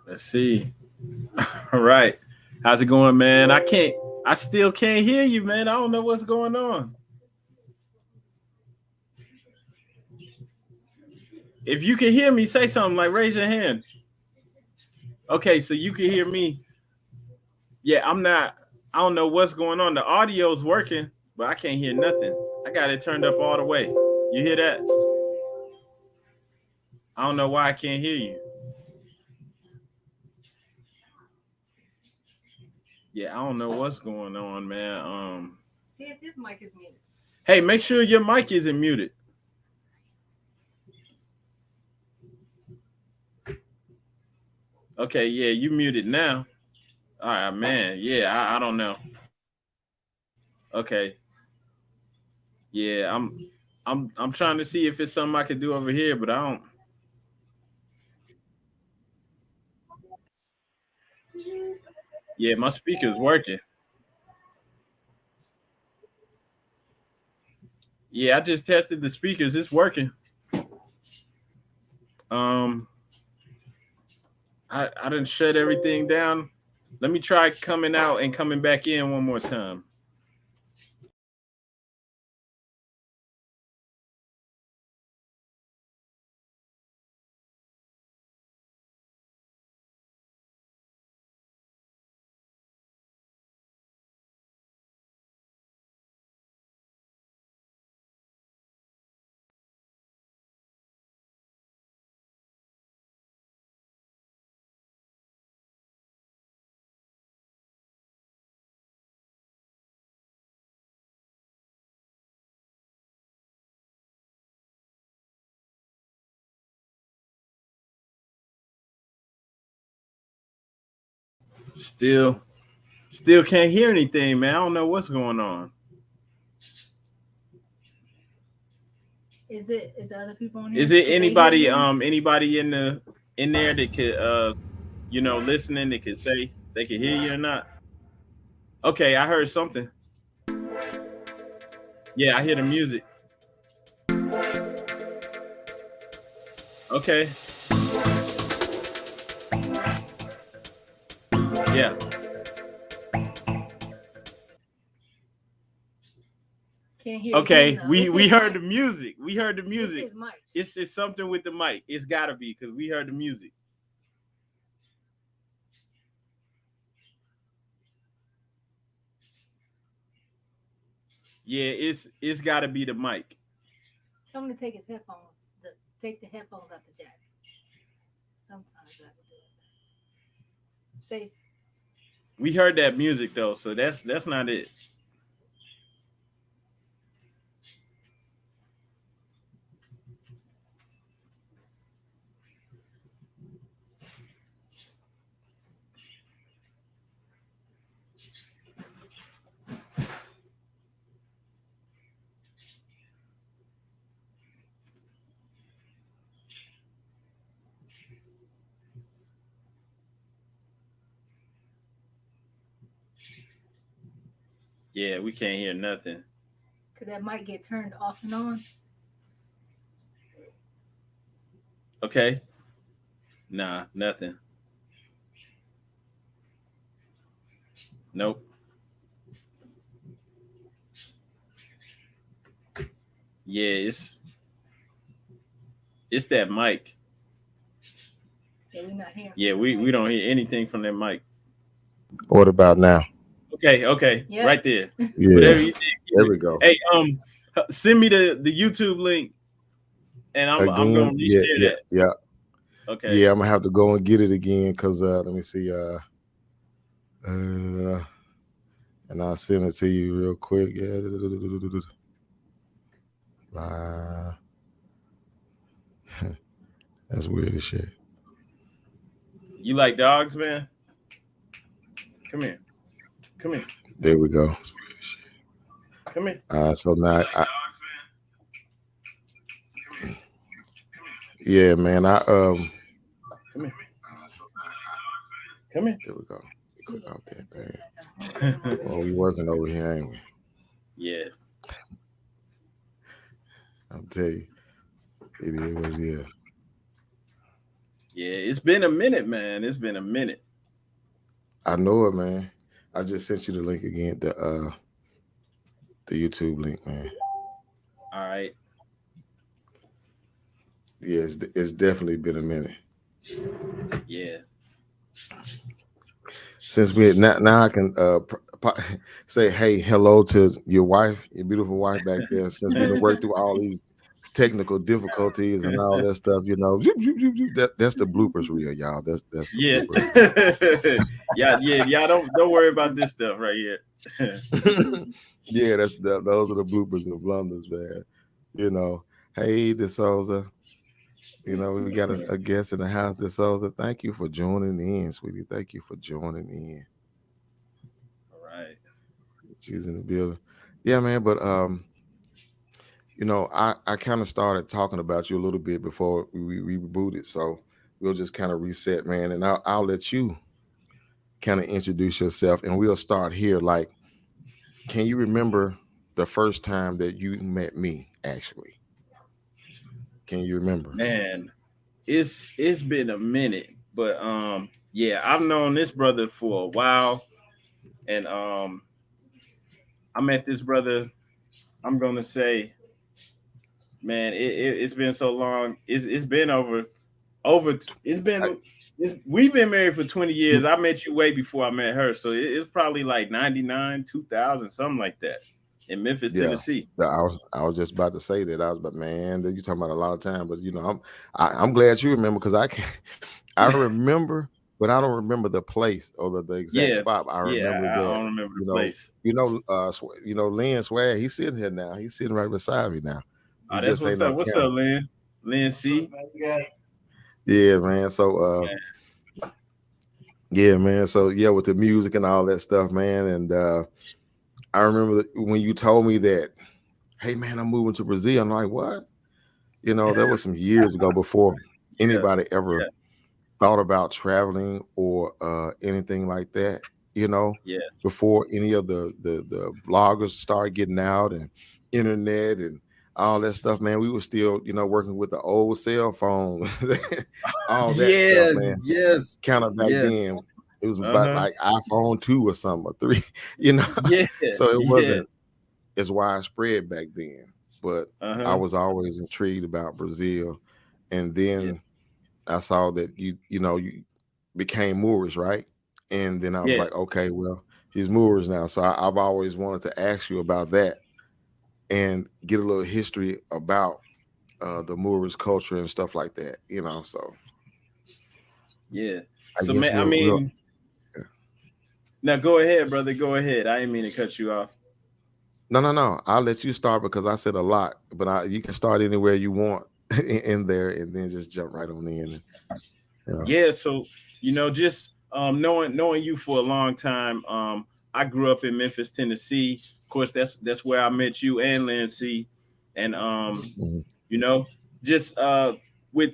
Let's see. All right. How's it going, man? I still can't hear you, man. I don't know what's going on. If you can hear me, say something like raise your hand. Okay, so you can hear me. Yeah, I'm not. I don't know what's going on. The audio's working, but I can't hear nothing. I got it turned up all the way. You hear that? I don't know why I can't hear you. Yeah, I don't know what's going on, man. See if this mic is muted. Hey, make sure your mic isn't muted. Okay, yeah, you muted now. All right, man. Yeah, I don't know. Okay. Yeah, I'm trying to see if it's something I could do over here, but I don't. Yeah, my speaker's working. Yeah, I just tested the speakers. It's working. Um, I didn't shut everything down. Let me try coming out and coming back in one more time. Still, still can't hear anything, man. I don't know what's going on. Is there other people on Is here? it Could they hear anybody you? anybody in there that could listening that could say they could hear you or not? Okay, I heard something. Yeah, I hear the music. Okay. Yeah. Can't hear him Okay. though. We It's we his heard the mic. music. We heard the It's music. his mic. It's something with the mic. It's gotta be because we heard the music. Yeah, it's gotta be the mic. Tell him to take his headphones. Take the headphones out the jack. Sometimes I would do it. Say We heard that music though, so that's not it. Yeah, we can't hear nothing. could that mic get turned off and on? Okay. Nah, nothing. Nope. Yeah, it's that mic. Yeah, we're not hearing Yeah, from the we mic. don't hear anything from that mic. What about now? Okay, okay, Yep. right there. Yeah, Whatever you did, there give it. we go. Hey, send me the YouTube link, and I'm gonna Again, yeah, reshare yeah, that. yeah, Okay. yeah. I'm gonna have to go and get it again because let me see. Uh, and I'll send it to you real quick. Yeah, uh, that's weird as shit. You like dogs, man? Come here. Come here. There we go. Come here. So now, yeah, man. Come here. Come here. There we go. He Click got off that, that man. like Well, we working over here, ain't we? Yeah. I'll tell you, it is what it is. Yeah, it's been a minute, man. It's been a minute. I know it, man. I just sent you the link again, the YouTube link, man. All right. Yeah, it's definitely been a minute Yeah. since we had, now I can say hey hello to your wife, your beautiful wife back there. Since we done worked through all these technical difficulties and all that stuff, zoop, zoop, zoop, zoop, that's the bloopers reel, y'all. That's the Yeah. bloopers. Yeah. Y'all don't worry about this stuff right here. Yeah, those are the bloopers and blunders, man. You know, hey, DeSouza. We got a guest in the house, DeSouza. Thank you for joining in, sweetie. Thank you for joining in. All right. She's in the building. Yeah, man. But I kind of started talking about you a little bit before we rebooted, so we'll just kind of reset, man, and I'll let you kind of introduce yourself, and we'll start here. Like, can you remember the first time that you met me? Actually, can you remember? Man, it's been a minute, but yeah, I've known this brother for a while, and I met this brother. I'm gonna say, man, it's been so long. It's been over. It's I, been. We've been married for 20 years. I met you way before I met her, so it's probably like 99, 2000, something like that, in Memphis, yeah, Tennessee. I was just about to say that. But man, you talking about a lot of time. But I'm glad you remember because I can I remember, but I don't remember the place or the exact Yeah, spot. I yeah. remember I that don't remember you the know place. Lynn Swag. He's sitting here now. He's sitting right beside me now. He Oh, that's just what's ain't up. on What's up, camera. Lynn? Lynn C. Yeah, man. So yeah, man. So yeah, with the music and all that stuff, man. And I remember when you told me that, hey man, I'm moving to Brazil. I'm like, what? That was some years ago before Yeah, anybody ever yeah, thought about traveling or anything like that. You know, yeah, before any of the bloggers started getting out and internet and all that stuff, man. We were still working with the old cell phone, all that stuff, yeah, man. yes, Kind of back yes. then, it was Uh about huh. like iPhone 2 or something or 3, you know. Yeah, So it yeah. wasn't as widespread back then. But Uh I huh. was always intrigued about Brazil, and Yeah, then I saw that you became Moorish, right? And then I was yeah, like, okay, well, he's Moorish now. So I've always wanted to ask you about that and get a little history about the Moorish culture and stuff like that. So yeah. I So, guess man, I we'll mean, now go ahead, brother. Go ahead. I didn't mean to cut you off. no. I'll let you start because I said a lot, but you can start anywhere you want in there and then just jump right on in. Yeah, so just knowing you for a long time. I grew up in Memphis, Tennessee. Of course, that's where I met you and Lancy, and Mhm. you know, just with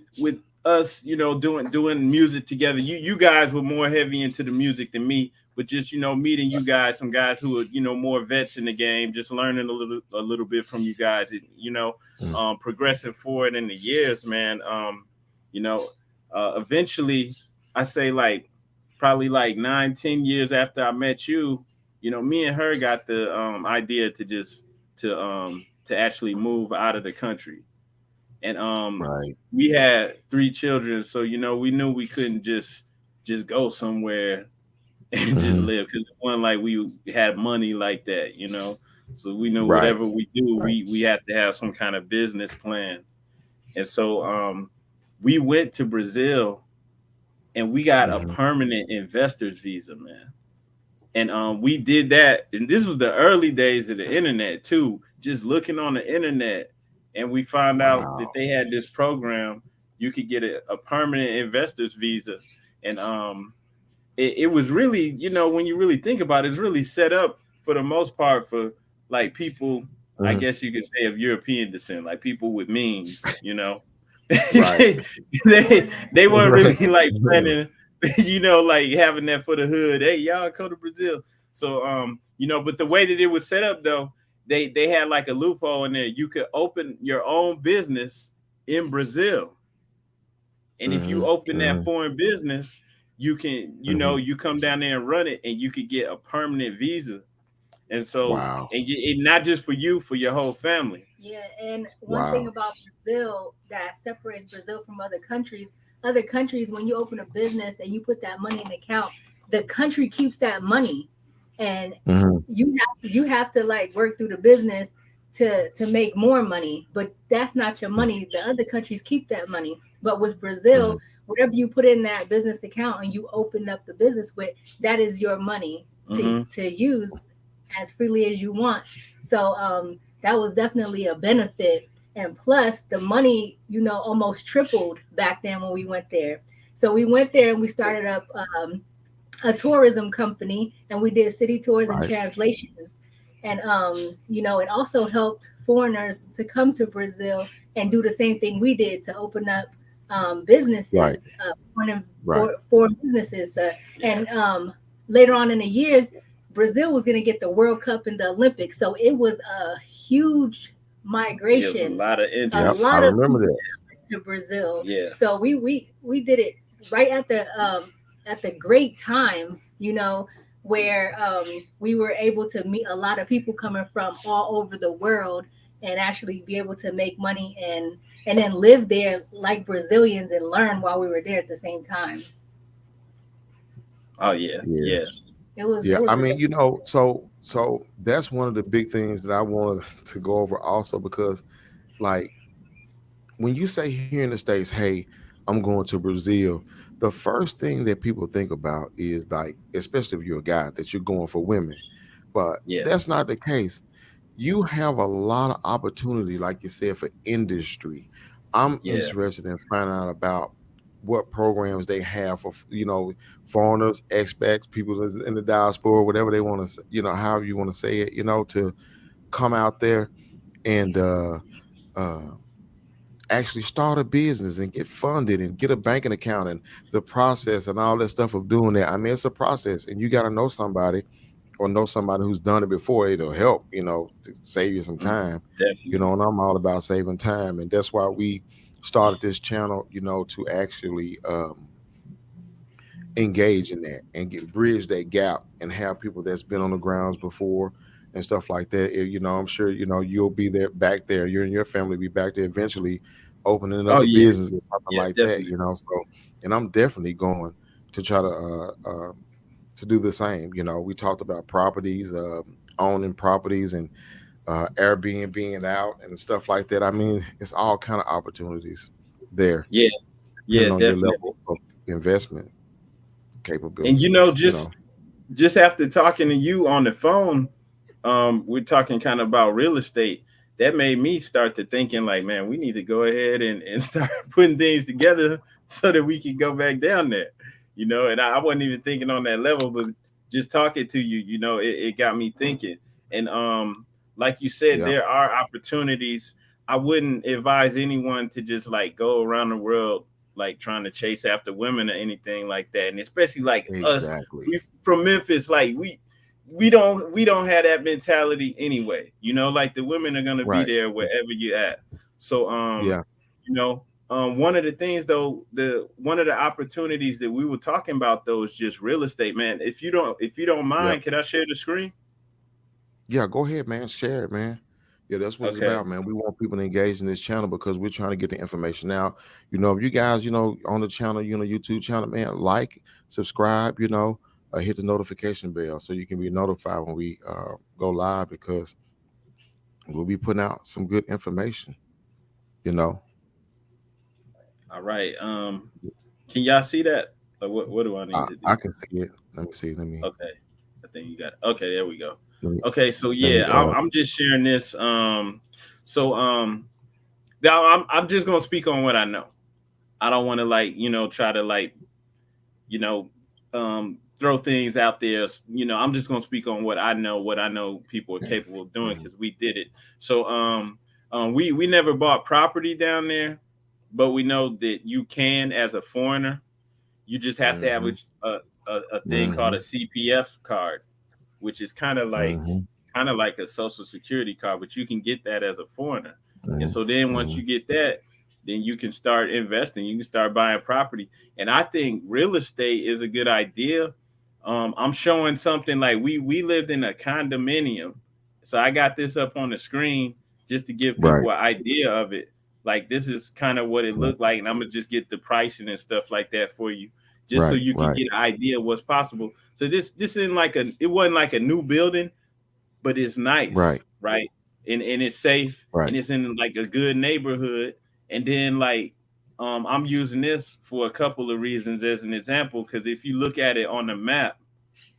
us, doing music together. You guys were more heavy into the music than me, but just meeting you guys, some guys who are more vets in the game, just learning a little bit from you guys, and Mhm. progressing forward in the years, man. You know, eventually, I say like probably like 9, 10 years after I met you, me and her got the idea to just to actually move out of the country, and Right. we had 3 children, so we knew we couldn't just go somewhere and just Hmm. live because it wasn't like we had money like that. So we knew Right. whatever we do, Right. we have to have some kind of business plan. And so we went to Brazil and we got a Hmm. permanent investor's visa, man. And we did that, and this was the early days of the internet too. Just looking on the internet, and we found out that Wow. they had this program. You could get a permanent investor's visa, and it was really, when you really think about it, it's really set up for the most part for like people, I Hmm. guess you could say of European descent, like people with means. Right. They weren't Right. really like planning, like having that for the hood. Hey, y'all come to Brazil. So but the way that it was set up though, they had like a loophole in there. You could open your own business in Brazil, And if you open that foreign business, you can, you come down there and run it, and you could get a permanent visa. And so, Wow. and not just for you, for your whole family. Yeah, and one thing Wow. about Brazil that separates Brazil from other countries, when you open a business and you put that money in the account, the country keeps that money, and Mhm. you have to like work through the business to make more money, but that's not your money. The other countries keep that money. But with Brazil, Mhm. whatever you put in that business account and you open up the business with, that is your money Hmm. to use as freely as you want. So that was definitely a benefit. And plus, the money, almost tripled back then when we went there. So we went there and we started up a tourism company, and we did city tours and Right. translations. And it also helped foreigners to come to Brazil and do the same thing we did to open up businesses, Right. Right. foreign businesses. Yeah. And later on in the years, Brazil was going to get the World Cup and the Olympics, so it was a huge Yeah, it was a migration. lot of A Yep. interest. I lot of remember people that. to Brazil. Yeah. So we did it right at the great time, where we were able to meet a lot of people coming from all over the world and actually be able to make money and then live there like Brazilians and learn while we were there at the same time. Oh yeah. Yeah. Yeah. Yeah. It was I a mean, so that's one of the big things that I wanted to go over also because like when you say here in the States, hey, I'm going to Brazil, the first thing that people think about is like, especially if you're a guy, that you're going for women. But Yeah. that's not the case. You have a lot of opportunity, like you said, for industry. I'm Yeah. interested in finding out about what programs they have for, foreigners, expats, people that's in the diaspora, whatever they want to, however you want to say it, to come out there and uh actually start a business and get funded and get a banking account and the process and all that stuff of doing that. I mean, it's a process and you got to know somebody or know somebody who's done it before. It'll help, to save you some Mm, time, definitely. and I'm all about saving time. And that's why we started this channel, to actually engage in that and get bridge that gap and have people that's been on the grounds before and stuff like that. I'm sure you'll be there back there. You and your family be back there eventually, opening up Oh a yeah. business or something Yeah. like that. Definitely. So, and I'm definitely going to try to do the same. We talked about properties, owning properties, and Airbnb being out and stuff like that. I mean, it's all kind of opportunities there, Yeah. Yeah. depending on your Definitely. level of investment And capabilities. just after talking to you on the phone, we're talking kind of about real estate. That made me start to thinking like, man, we need to go ahead and start putting things together so that we can go back down there. And I wasn't even thinking on that level, but just talking to you, it got me thinking. And like you said, Yeah, there are opportunities. I wouldn't advise anyone to just like go around the world like trying to chase after women or anything like that. And especially like us, exactly. we from Memphis, like we don't have that mentality anyway. Like the women are gonna be Right. there wherever you at. So Yeah. one of the things though, the one of the opportunities that we were talking about though is just real estate, man. If you don't Yep. mind, can I share the screen? Yeah. Go ahead, man. Share it, man. Yeah, that's what it's Okay. about, man. We want people to engage in this channel because we're trying to get the information out. If you guys, on the channel, YouTube channel, man, like, subscribe, hit the notification bell so you can be notified when we go live because we'll be putting out some good information. You know, All right. Can y'all see that? Like what do I need to do? I can see it. Let me see. Okay. I think you got it. Okay, there we go. Let me, Okay, so let me yeah, I'm just sharing this. So now I'm just gonna speak on what I know. I don't want to like try to like you know throw things out there. I'm just gonna speak on what I know. What I know people are capable of doing because we did it. So we never bought property down there, but we know that you can as a foreigner. You just have to have mm-hmm, a thing called mm-hmm, a CPF card, which is mm-hmm, kind of like a social security card, but you can get that as a foreigner. And mm-hmm, so then once mm-hmm. you get that, then you can start investing. You can start buying property. And I think real estate is a good idea. I'm showing something like we lived in a condominium. So I got this up on the screen just to give Right. people an idea of it. Like this is kind of what it Right. looked like, and I'm gonna just get the pricing and stuff like that for you, just so Right. you can Right. get an idea of what's possible. So this isn't like it wasn't like a new building, but it's Right. nice, right? And it's safe Right. and it's in like a good neighborhood. And then like I'm using this for a couple of reasons as an example, because if you look at it on the map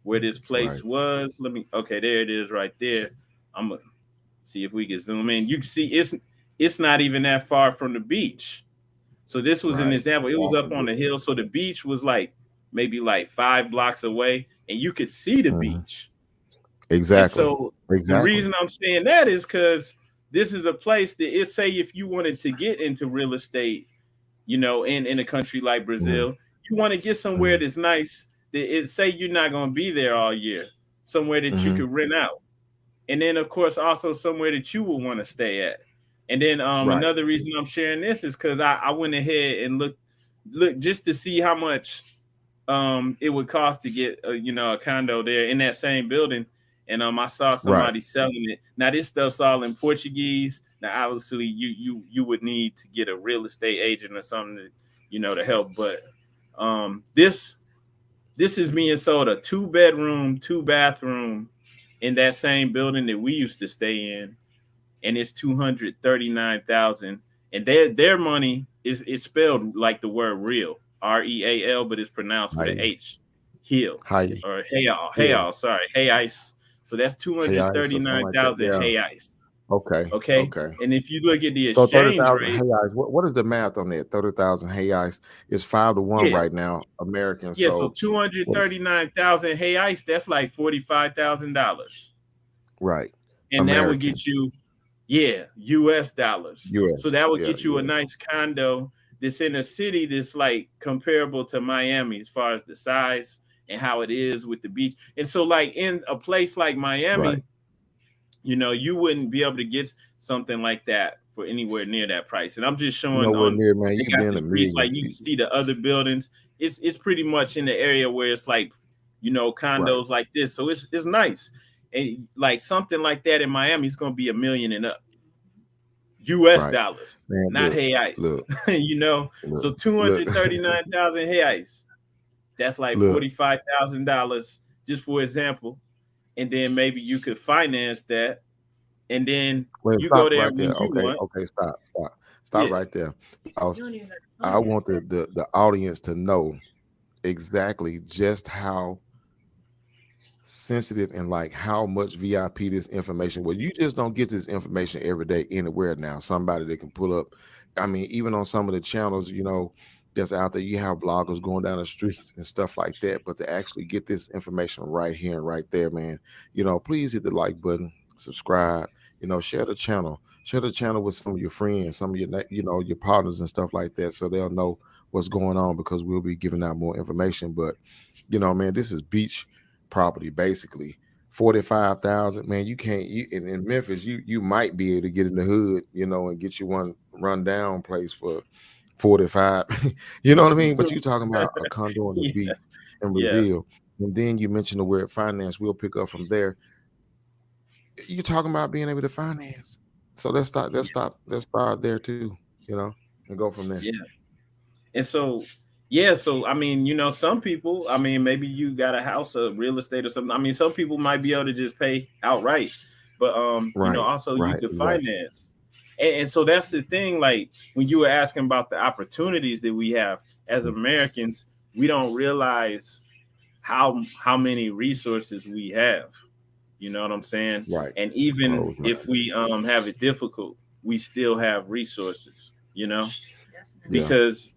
where this Right. place was, okay, there it is right there. I'm gonna see if we can zoom in. You can see it's not even that far from the beach. So this was an Right. example. It was up on Exactly. the hill, so the beach was like maybe like 5 blocks away, and you could see the Mhm. beach. And Exactly. so the Exactly. reason I'm saying that is because this is a place that it say if you wanted to get into real estate, in a country like Mhm. Brazil, you want to get somewhere Mhm. that's nice. That it say you're not going to be there all year, somewhere that you Mhm. could rent out, and then of course also somewhere that you would want to stay at. And then Right. another reason I'm sharing this is because I went ahead and look just to see how much it would cost to get a condo there in that same building. And I saw Right. somebody selling it. Now this stuff's all in Portuguese. Now obviously you would need to get a real estate agent or something to help. But this is being sold a 2 bedroom, 2 bathroom in that same building that we used to stay in, and it's 239,000. And their money is spelled like the word real, real, but it's pronounced with an Hi. H, hill Hi. or hey Yeah. all, sorry, hey ice. So that's two Hey, hundred ice or thirty something nine like that. thousand Yeah. hey ice. Okay. Okay, Okay. and if you look at the So thirty exchange thousand. rate, Hey, guys, what is the math on that? 30,000. Hey, guys, it's 5 to 1 yeah, right now, American. yeah. So So, two hundred what- thirty nine thousand hey ice, that's like $45,000, right, and that would American, get you, yeah, US dollars. So U.S. that would Yeah, get you a U.S. nice condo that's in a city that's like comparable to Miami as far as the size and how it is with the beach. And so like in a place like Right. Miami, you wouldn't be able to get something like that for anywhere near that price. And I'm just showing Nowhere on near, man. they You can got be in the the streets, like millions. you can see the other buildings. It's pretty much in the area where it's like, Right. condos like this. So it's nice. And like something like that in Miami is gonna be a million and up. US Right. dollars, Man, not hey ice. look, look, So two look, hundred thirty-nine thousand hey ice. That's like look. $45,000, just for example. And then maybe you could finance that, and then Wait, you stop go there right there. when you Okay, want. okay, stop Yeah. right there. Because You don't even got to I finance want that. the audience to know exactly just how sensitive and like how much VIP this information. Well, you just don't get this information every day anywhere now. Somebody that can pull up. I mean, even on some of the channels, that's out there, you have bloggers going down the streets and stuff like that. But to actually get this information right here and right there, man, please hit the like button, subscribe, share the channel with some of your friends, some of your partners and stuff like that, so they'll know what's going on because we'll be giving out more information. But man, this is beach property basically. 45,000, man. You can't you in Memphis, you might be able to get in the hood, and get you one rundown place for 45. You know what I mean? But you talking about a condo on the Yeah. beach in Yeah. Brazil, and then you mentioned the word finance. We'll pick up from there. You're talking about being able to finance. So let's start there too, and go from there. Yeah. And so, yeah, so I mean, some people, I mean, maybe you got a house of real estate or something. I mean, some people might be able to just pay outright, but Right, also you right, could exactly. finance. And so that's the thing, like when you were asking about the opportunities that we have as Mm. Americans, we don't realize how many resources we have. You know what I'm saying? Right. And even Close, right. if we have it difficult, we still have resources. Definitely. Yeah. Because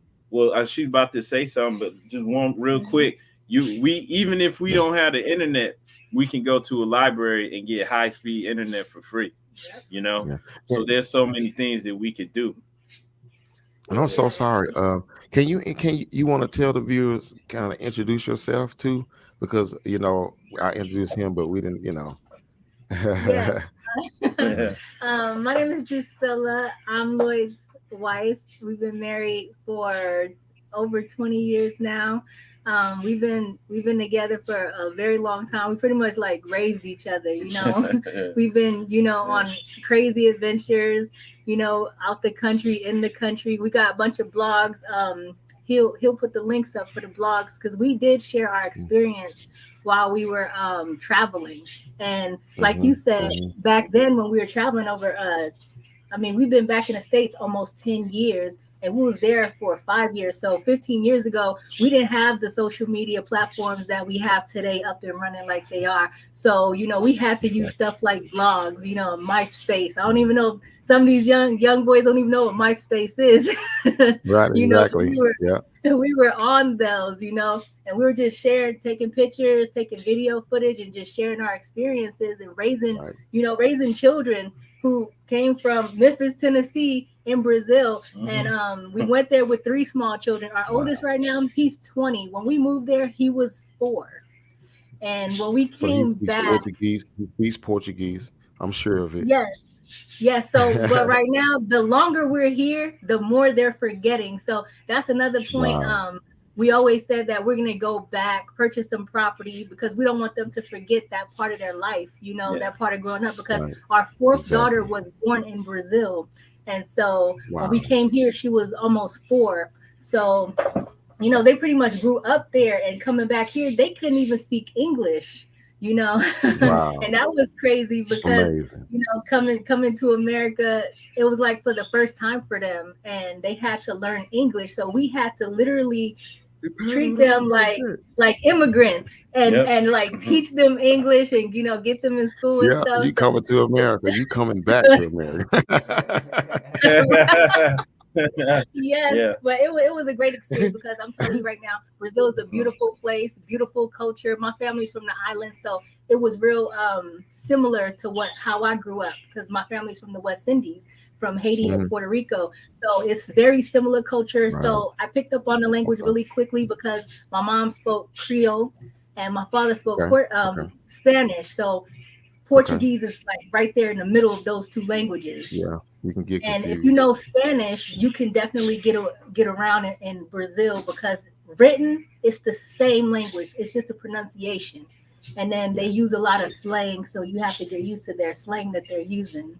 she's about to say something, but just one real quick. We even if we Yeah. don't have the internet, we can go to a library and get high speed internet for free. Yep. Yeah. So there's so many things that we could do. And I'm so Yeah. sorry. Can you want to tell the viewers, kind of introduce yourself too? Because I introduced him, but we didn't. Yeah. My name is Drusilla. I'm Lloyd's wife. We've been married for over 20 years now. We've been together for a very long time. We pretty much like raised each other, you know. We've been, on crazy adventures, out the country, in the country. We got a bunch of blogs. He'll put the links up for the blogs because we did share our experience while we were traveling. And like you said, back then when we were traveling over, we've been back in the States almost 10 years, and we was there for 5 years. So 15 years ago, we didn't have the social media platforms that we have today up and running like they are. So, we had to use stuff like blogs, MySpace. I don't even know, some of these young boys don't even know what MySpace is. Right, exactly. We were on those, and we were just sharing, taking pictures, taking video footage, and just sharing our experiences and raising children who came from Memphis, Tennessee, in Brazil. And we went there with 3 small children. Our oldest right now, he's 20. When we moved there, he was 4. And when we came back, he speaks Portuguese. I'm sure of it. Yes. So, but right now, the longer we're here, the more they're forgetting. So that's another point. Wow. We always said that we're going to go back, purchase some property, because we don't want them to forget that part of their life, that part of growing up, because our 4th daughter was born in Brazil. And so when we came here, she was almost 4. So, they pretty much grew up there, and coming back here, they couldn't even speak English, Wow. And that was crazy because, coming to America, it was like for the first time for them, and they had to learn English. So we had to literally treat them like immigrants and like teach them English and, get them in school and stuff. You coming to America, you coming back to America. Yes, but it was a great experience because I'm telling you right now, Brazil is a beautiful place, beautiful culture. My family's from the islands, so it was real similar to how I grew up, because my family's from the West Indies, from Haiti and Puerto Rico. So it's very similar culture. Right. So I picked up on the language really quickly because my mom spoke Creole and my father spoke Spanish. So Portuguese is like right there in the middle of those 2 languages. Yeah, you can get confused. And if you know Spanish, you can definitely get around in Brazil, because written it's the same language. It's just a pronunciation. And then they use a lot of slang, so you have to get used to their slang that they're using.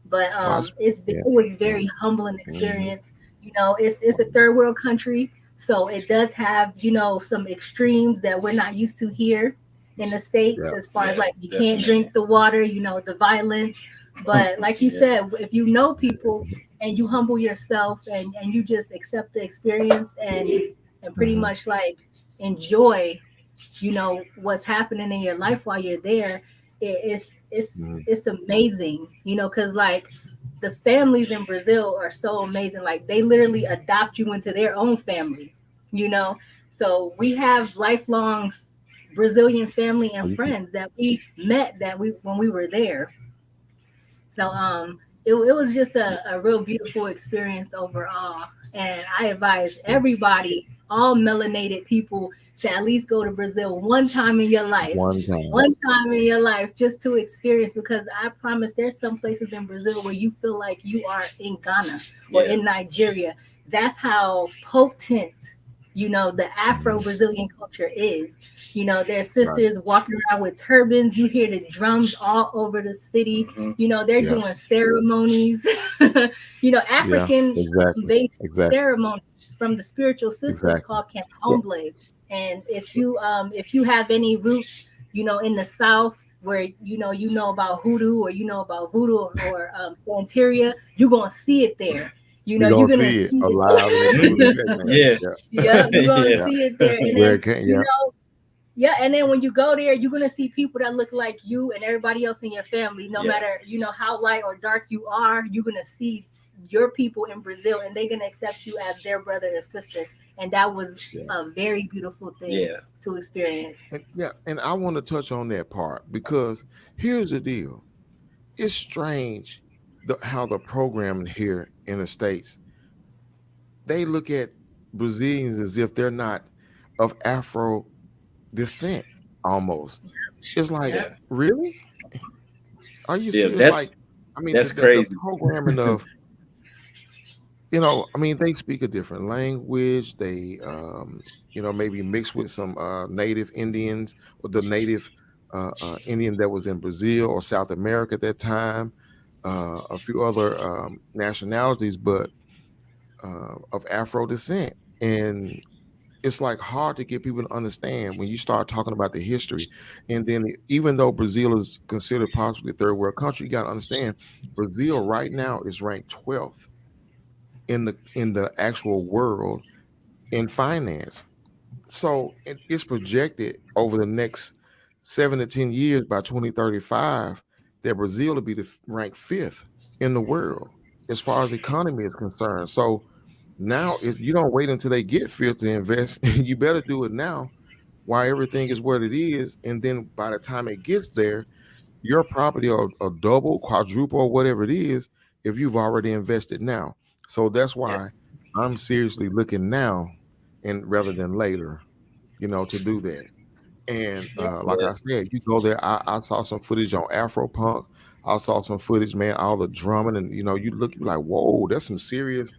But it was a very humbling experience. It's a 3rd world country, so it does have, some extremes that we're not used to here in the States, as far as like you can't drink the water, the violence. But like you said, if you know people and you humble yourself and you just accept the experience and pretty much like enjoy, what's happening in your life while you're there, it's amazing, because like the families in Brazil are so amazing. Like they literally adopt you into their own family, So we have lifelong Brazilian family and friends that we met when we were there. So it was just a real beautiful experience overall. And I advise everybody, all melanated people, to at least go to Brazil one time in your life. One time in your life, just to experience, because I promise there's some places in Brazil where you feel like you are in Ghana or in Nigeria. That's how potent, the Afro-Brazilian culture is. Their sisters walking around with turbans. You hear the drums all over the city. They're doing ceremonies, African-based ceremonies from the spiritual systems called Candomblé. And if you have any roots, in the South, where you know about hoodoo, or about voodoo or Santeria, you're gonna see it there. You're gonna see it alive. You're gonna see it there. And then, and then when you go there, you're gonna see people that look like you and everybody else in your family. No matter how light or dark you are, you're gonna see your people in Brazil, and they're gonna accept you as their brother or sister. And that was a very beautiful thing to experience. And I want to touch on that part, because here's the deal. It's strange how the programming here in the States, they look at Brazilians as if they're not of Afro descent almost. It's like, really? Are you serious? That's crazy. The programming of I mean, they speak a different language. They, maybe mixed with some native Indians or the native Indian that was in Brazil or South America at that time, a few other nationalities, but of Afro descent. And it's like hard to get people to understand when you start talking about the history. And then even though Brazil is considered possibly a third world country, you got to understand Brazil right now is ranked 12th in the actual world in finance. So it's projected over the next 7 to 10 years by 2035 that Brazil will be ranked fifth in the world as far as economy is concerned. So now, if you don't wait until they get fifth to invest, you better do it now while everything is what it is. And then by the time it gets there, your property or double, quadruple, or whatever it is, if you've already invested now. So that's Yeah. why I'm seriously looking now and rather than later, to do that. And Yeah. like Yeah. I said, you go there. I saw some footage on Afro Punk. I saw some footage, man, all the drumming, and you look, you like, whoa, that's some serious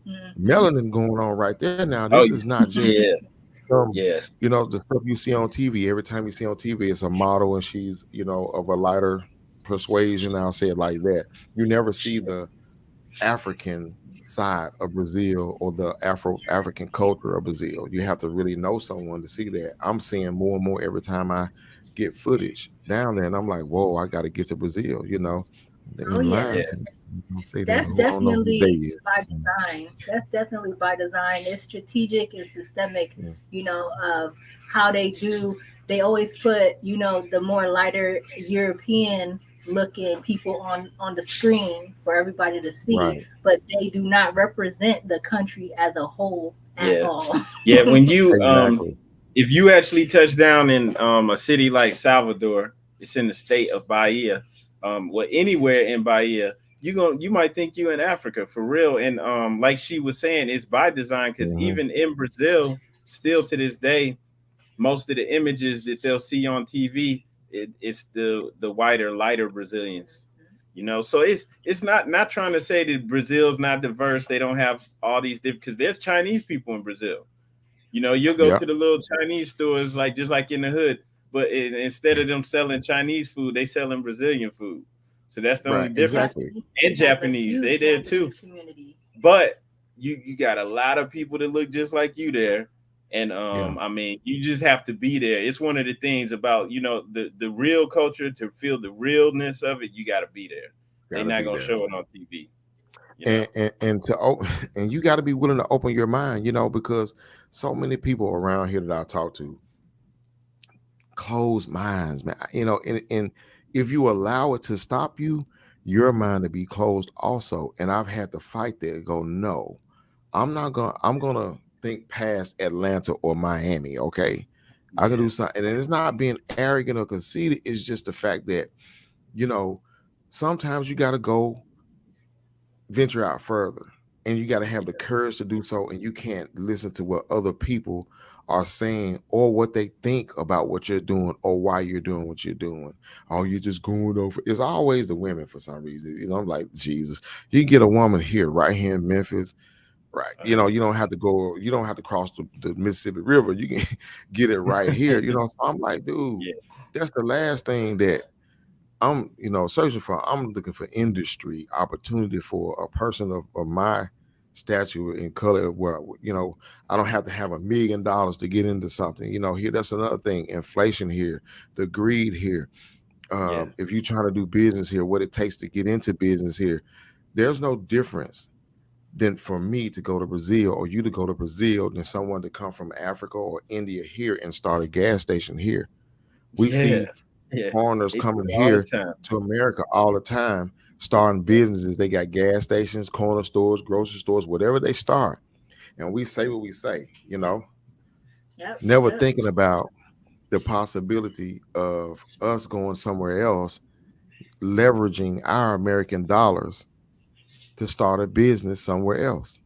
Hmm. melanin going on right there. Now, this Oh is not just yeah. some, Yes. the stuff you see on TV. Every time you see on TV, it's a model and she's, of a lighter persuasion. I'll say it like that. You never see the African side of Brazil or the African culture of Brazil. You have to really know someone to see that. I'm seeing more and more every time I get footage down there, and I'm like, whoa, I got to get to Brazil. They're Oh in yeah. Yeah. line to me. Don't say that. That's Who I don't know who they definitely is. by design. That's definitely by design. It's strategic and systemic, Yeah. of how they do. They always put, the more lighter European looking people on the screen for everybody to see, Right. but they do not represent the country as a whole at Yeah. all. Yeah. When you Exactly. if you actually touch down in a city like Salvador, it's in the state of Bahia, well anywhere in Bahia, you might think you in Africa for real. And like she was saying, it's by design because Hmm. even in Brazil, still to this day, most of the images that they'll see on TV, it's the whiter, lighter Brazilians. So it's not trying to say that Brazil's not diverse. They don't have all these different because there's Chinese people in Brazil. You'll go Yeah. to the little Chinese stores, like just like in the hood, but instead of them selling Chinese food, they selling Brazilian food. So that's the only Right. difference. Exactly. Japanese, And we have a Japanese, they huge there too. Japanese community. But you got a lot of people that look just like you there. And Yeah. I mean, you just have to be there. It's one of the things about, the real culture, to feel the realness of it, you gotta be there. They're Got to not be gonna there. show it on TV, you know. And and you got to be willing to open your mind, because so many people around here that I talk to closed minds, man. And if you allow it to stop you, your mind to be closed also. And I've had to fight that and go, no, I'm gonna think past Atlanta or Miami. Okay. I can Yeah. do something. And it's not being arrogant or conceited, it's just the fact that, you know, sometimes you gotta go venture out further, and you got to have the courage to do so, and you can't listen to what other people are saying or what they think about what you're doing or why you're doing what you're doing. Oh, you're just going over, it's always the women for some reason. I'm like, Jesus, you can get a woman here right here in Memphis, right? Uh-huh. You don't have to go, you don't have to cross the Mississippi River, you can get it right here. So I'm like, dude, Yeah. that's the last thing that I'm, searching for. I'm looking for industry opportunity for a person of my stature and color. Where I don't have to have $1 million to get into something. Here that's another thing. Inflation here, the greed here. Yeah. If you're trying to do business here, what it takes to get into business here, there's no difference than for me to go to Brazil or you to go to Brazil than someone to come from Africa or India here and start a gas station here. We Yeah. see Yeah. foreigners They do coming it all the here time. to America all the time, starting Yeah. businesses. They got gas stations, corner stores, grocery stores, whatever they start. And we say what we say, Yep, never yep. thinking about the possibility of us going somewhere else, leveraging our American dollars to start a business somewhere else.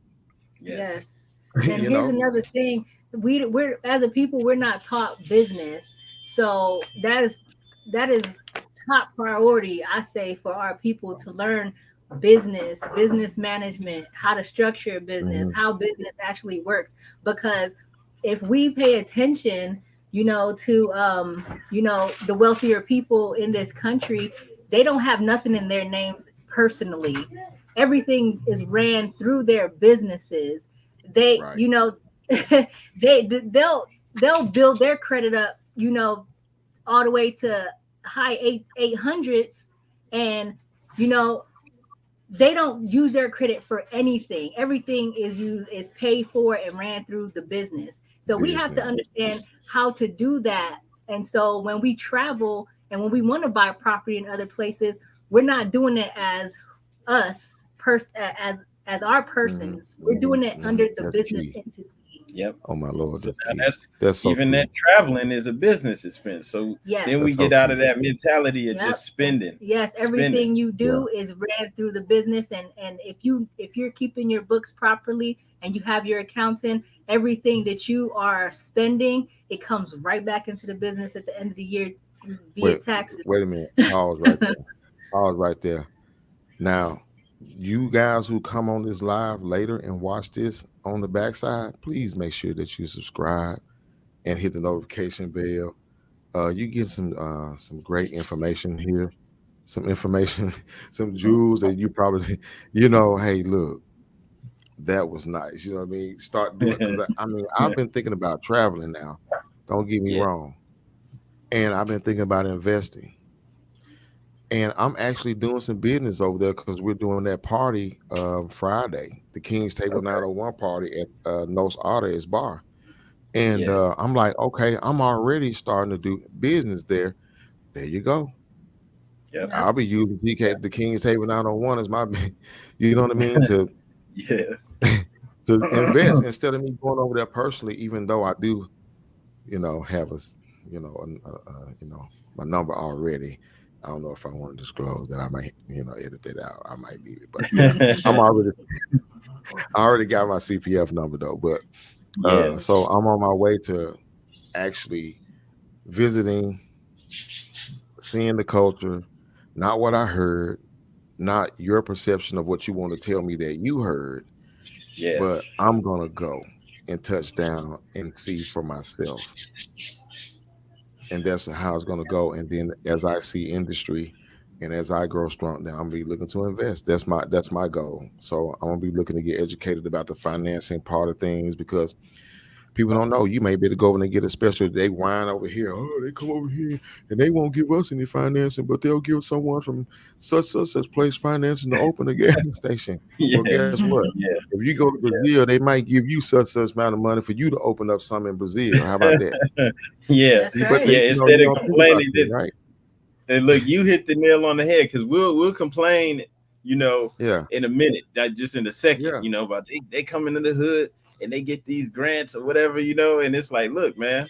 Yes. Yes. And you here's know? another thing. We're as a people, we're not taught business. So that is top priority, I say, for our people to learn business management, how to structure a business, Mhm. how business actually works. Because if we pay attention, to the wealthier people in this country, they don't have nothing in their names personally. Everything is ran through their businesses. They, Right. they'll build their credit up, all the way to high eight hundreds, and you know they don't use their credit for anything. Everything is paid for and ran through the business. So we have to Business. understand how to do that. And so when we travel and when we want to buy property in other places, we're not doing it as us as our Hmm. persons. We're doing it under the That's business key. entity. Yep. Oh my Lord, So that's now key. That's so even that key. traveling is a business expense. So then we Yes. That's so get out key. of that mentality of Yep. just spending, Yes, spending. everything you Yeah. do is ran through the business, and if you're keeping your books properly and you have your accountant, everything that you are spending, it comes right back into the business at the end of the year via Wait, taxes. wait a minute. Pause right there. Pause right there. Now, you guys who come on this live later and watch this on the backside, please make sure that you subscribe and hit the notification bell. You get some great information here, some information, some jewels that you probably, hey, look, that was nice. You know what I mean? Start doing because I mean I've been thinking about traveling now. Don't get me Yeah. wrong, and I've been thinking about investing. And I'm actually doing some business over there because we're doing that party Friday, the King's Table Okay. 901 party at Nos Artes Bar. And Yeah. I'm like, okay, I'm already starting to do business there. There you go. Yep. Yep. I'll be using the King's Table 901 as my, you know what I mean, to Yeah. to invest instead of me going over there personally. Even though I do, have my number already. I don't know if I want to disclose that. I might, edit that out. I might leave it, but yeah, I'm already, I already got my CPF number though. But Yeah. so I'm on my way to actually visiting, seeing the culture, not what I heard, not your perception of what you want to tell me that you heard, Yeah. but I'm gonna go and touch down and see for myself, and that's how it's going to go. And then as I see industry and as I grow strong, now I'm gonna be looking to invest. That's my goal. So I'm gonna be looking to get educated about the financing part of things because people don't know. You may be able to go over and get a special. They whine over here. Oh, they come over here and they won't give us any financing, but they'll give someone from such place financing to open a gas station. Well, Yeah. guess what? Yeah. If you go to Brazil, they might give you such amount of money for you to open up some in Brazil. How about that? Yeah. That's But right. Yeah. you Instead of don't think about complaining, that, right? and look, you hit the nail on the head because we'll complain, you know, Yeah, in a minute, not just in a second, yeah, but they come into the hood and they get these grants or whatever, and it's like, look, man,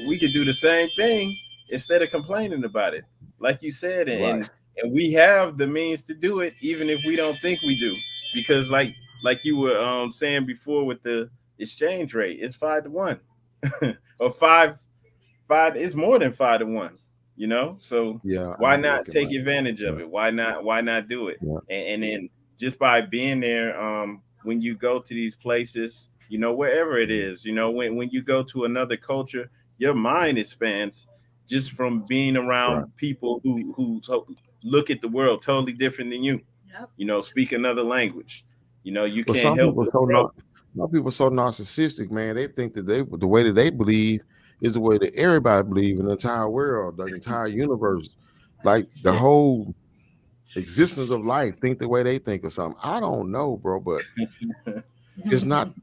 we could do the same thing instead of complaining about it, like you said, right. and we have the means to do it, even if we don't think we do, because like you were saying before with the exchange rate, it's 5 to 1, or five is more than 5 to 1, so Yeah, I why have to not look at my take advantage yeah, of it? Why not do it? yeah, And then just by being there, when you go to these places, wherever it mhm, is, when you go to another culture, your mind expands just from being right. around people who look at the world totally different than you, Yep. speak another language. You Well, can't help but grow. some people so narcissistic, man. They think that the way that they believe is the way that everybody believe in the entire world, the entire universe, like the Yeah. whole existence of life. Think the way they think or something. I don't know, bro, but it's not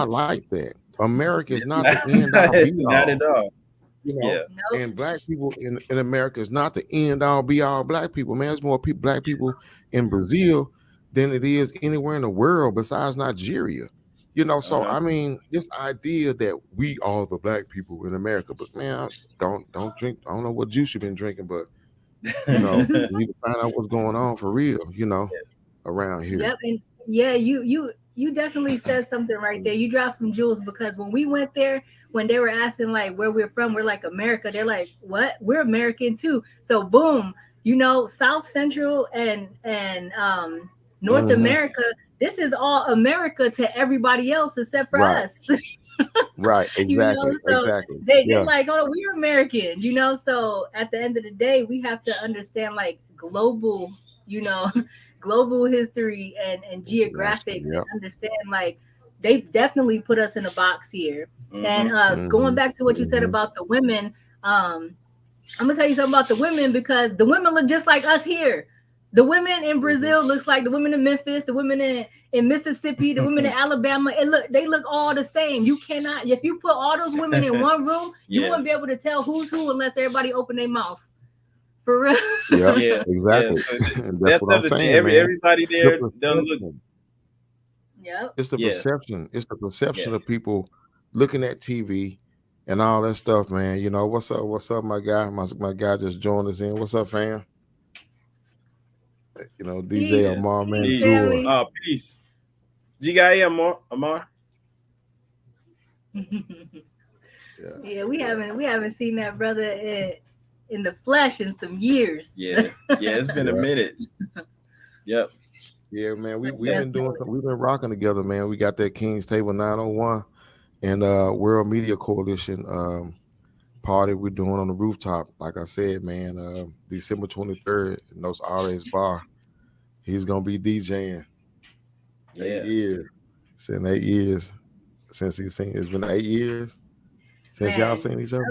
like that. America is not the end all be Not all. at all. You know, Yeah. Nope. and black people in America is not the end all be all black people, man. There's more people, black people in Brazil than it is anywhere in the world besides Nigeria. So Uh-huh. I mean, this idea that we are the black people in America, but man, don't drink. I don't know what juice you've been drinking, but you need to find out what's going on for real, around here. Yep, and yeah, you definitely said something right there. You dropped some jewels because when we went there, when they were asking like where we're from, we're like America. They're like, what? We're American too. So boom, South Central and North America, this is all America to everybody else except for Right. us. Right. You know, Exactly. so Exactly. they Yeah. like, oh, we're American, you know. So at the end of the day, we have to understand like global, you know, global history and International. geographics, and Yep. understand like they definitely put us in a box here. And going Mm-hmm. back to what you said Mm-hmm. about the women, I'm gonna tell you something about the women, because the women look just like us here. The women in Mm-hmm. Brazil looks like the women in Memphis, the women in Mississippi, the women in Alabama. They look all the same. You cannot, if you put all those women in one room, you Yeah. wouldn't be able to tell who's who unless everybody open their mouth. For real. Yep. Yeah, yeah. Exactly. So And that's that's what the I'm other thing. saying, man. Everybody The there don't look. perception. Yep. It's the Yeah, perception. It's the yeah. perception of people looking at TV and all that stuff, man. You know, what's up? What's up, my guy? My guy just joined us in. What's up, fam? You know, DJ Peace. Yeah. Amar, man, Peace, Peace. Jewel. family. Peace. Jigai Amar. Amar. Yeah, Yeah, yeah, we haven't seen that brother in the flesh in some years. Yeah, yeah. It's been a yeah, minute. Yep. yeah, man. But We've been doing definitely. some. We've been rocking together, man. We got that King's Table 901 and World Media Coalition party we're doing on the rooftop. Like I said, man, December 23rd in those RS bar. He's gonna be DJing. Eight Yeah. years. It's in 8 years since he's seen. It's been 8 years since y'all Man, seen each other.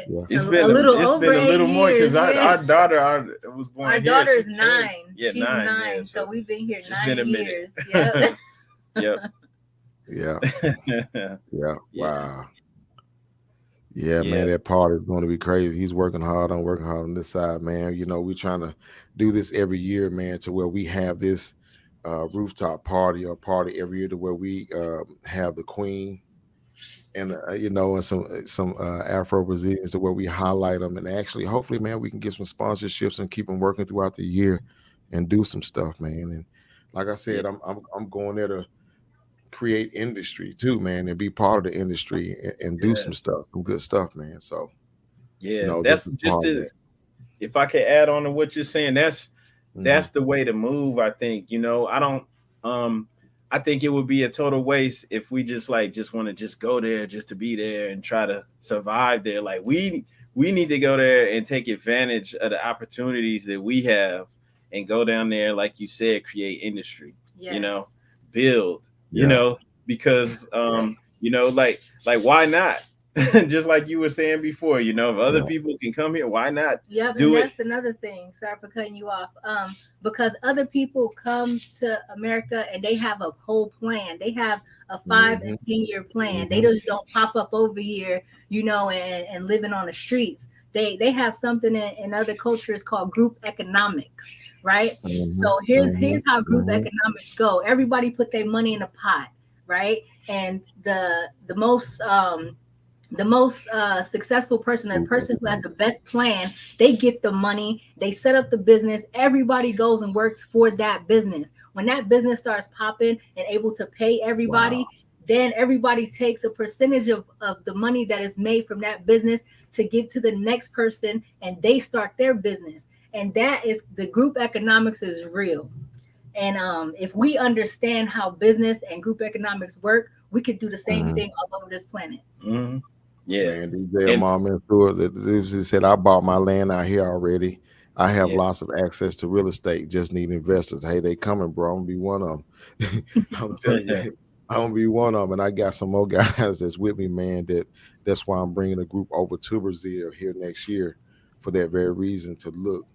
Yeah. It's a been little it's over been a eight little more because years. Yeah. our daughter was Our born here. daughter is She's 10. 9. Yeah, She's 9. 9. Yeah. So So we've been here it's been 9 a minute. years. Yep. Yep. Yeah. Yeah. Yeah. Wow. Yeah, man, Yeah. that part is going to be crazy. He's working hard. I'm working hard on this side, man. You know, we're trying to do this every year, man, to where we have this rooftop party or party every year to where we have the queen and you know, and some Afro Brazilians to where we highlight them, and actually, hopefully, man, we can get some sponsorships and keep them working throughout the year and do some stuff, man. And like I Yeah. said, I'm going there to create industry too, man, and be part of the industry and do some Yes. stuff, some good stuff, man. So, you Yeah. know, this That's is just part of it. that. If I could add on to what you're saying, Hmm. that's the way to move. I think, I don't, um I think it would be a total waste if we just want to just go there just to be there and try to survive there. Like we need to go there and take advantage of the opportunities that we have and go down there, like you said, create industry, you know, Yes. build, Yeah, because yeah, like why not? Just like you were saying before, if other yeah. people can come here, why not Yep, and do it? that's another thing. Sorry for cutting you off. Because other people come to America and they have a whole plan. They have a 5 and 10 year plan. They Hmm. just don't pop up over here, and living on the streets. They have something in other cultures called group economics, right? Hmm. So Hmm. here's how group Hmm. economics go. Everybody put their money in a pot, right? And the most successful person, the Group person who has the economics. best plan, they get the money, they set up the business, everybody goes and works for that business. When that business starts popping and able to pay Wow. everybody, then everybody takes a percentage of the money that is made from that business to give to the next person, and they start their business. And that is, the group economics is real. And if we understand how business and group economics work, we could do the same Hmm. thing all over this planet. Hmm. Yeah. Man, DJ And Amar Mansour, he said, I bought my land out here already. I have yeah. lots of access to real estate. Just need investors. Hey, they coming, bro. I'm gonna be one of them. I'm telling you, I'm gonna be one of them. And I got some more guys that's with me, man. That's why I'm bringing a group over to Brazil here next year for that very reason, to look,